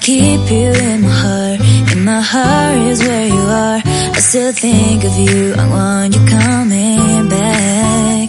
keep you in my heart. In my heart is where you are. I still think of you. I want you coming back.